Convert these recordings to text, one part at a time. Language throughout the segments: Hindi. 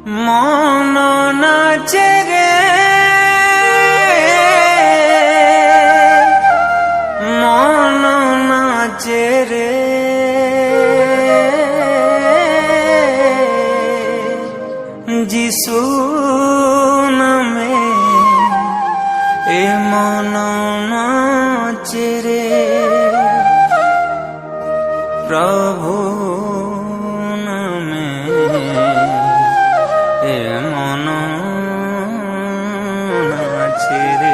मन नाचे रे मन नाचे रे जिसु नामे ए मन नाचे रे प्रभु नामे ए मन नाचे रे।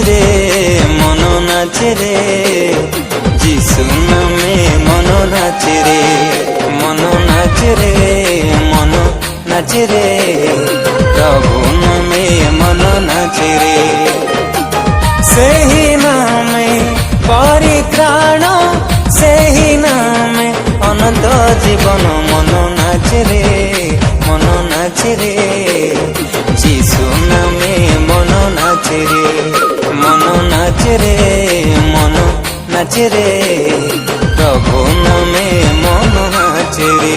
रे मन नाचे रे जिसु नामे मन नाचे रे मन नाचे रे मन नाचे रे प्रभु नामे मन नाचे रे सेही नामे परित्राण सेही नामे अनंत जीवन मन नाचे रे मन नाचे रे जिसु नामे मन नाचे रे मन नाचे रे मन नाचे रे प्रभु नामे मन नाचे रे।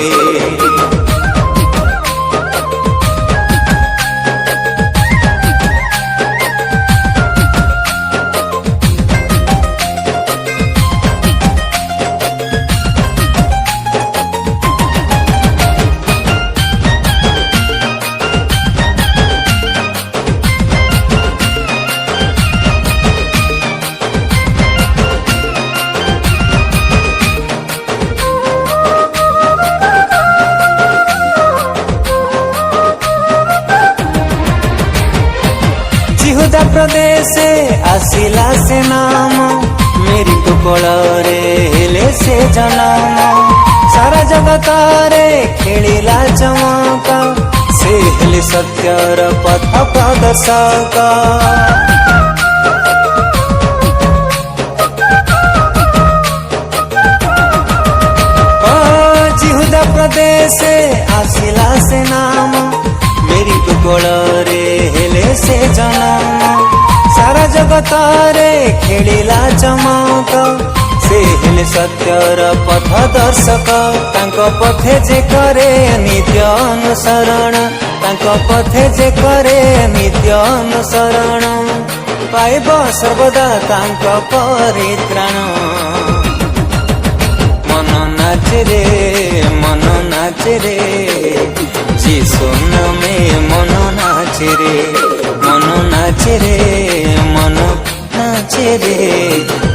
यहूदा प्रदेश आसिला से नाम मेरी कोकଳରେ हेले से जन्म सारा जगत रे खेलिला चमक से हेले सत्यर पथ प्रदर्शक यहूदा प्रदेश आसिला से नाम मेरी कोकଳରେ हेले से जन्म सारा जगत रे खेलिला चमक से हेले सत्यर पथ दर्शक तांको पथे जे करे नित्य अनुसरण तांको पथे जे करे नित्य अनुसरण पाइब सर्वदा तांको परित्राण मन नाचे रे मन नाचे रे जिसु नामे मन नाचे रे मन नाचे रे मन नाचे रे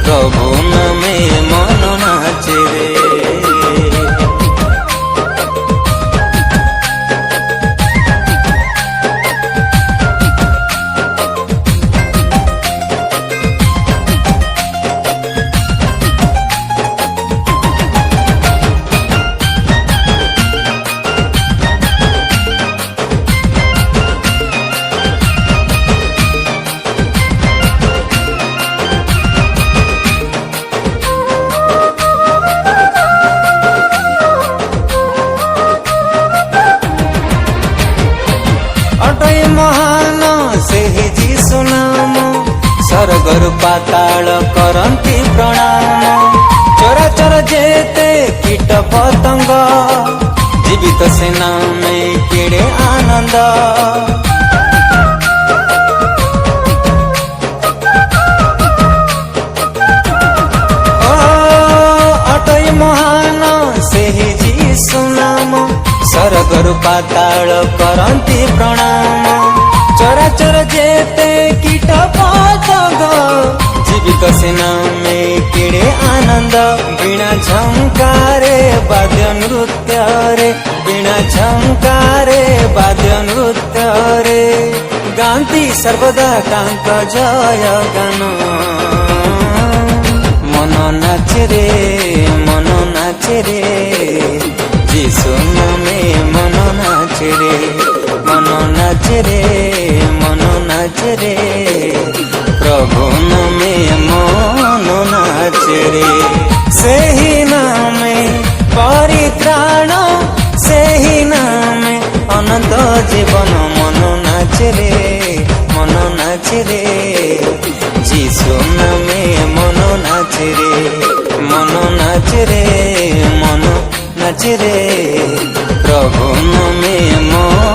प्रभु नामे मन नाचे रे। महान से जिसु नाम स्वर्गर पाताल करंती प्रणाम चराचर जेते कीट पतंग जीवित से नामे केड़े आनंद अटई महान से जिसु नाम स्वर्गर पाताल करंती प्रणाम चराचर जेते कीट पतंग जीवित से नामे केड़े आनंद बिना झंकारे वाद्य नृत्य रे बिना वीणा झंकारे वाद्य नृत्य रे गांती सर्वदा तांक जय गान मन नाचे रे जीशु नामे मन नाचे रे प्रभु नामे मन नाचे रे सेही नामे परित्राण सेही नामे अनंत जीवन मन नाचे रे जीशु नामे मन नाचे रे प्रभु नामे मन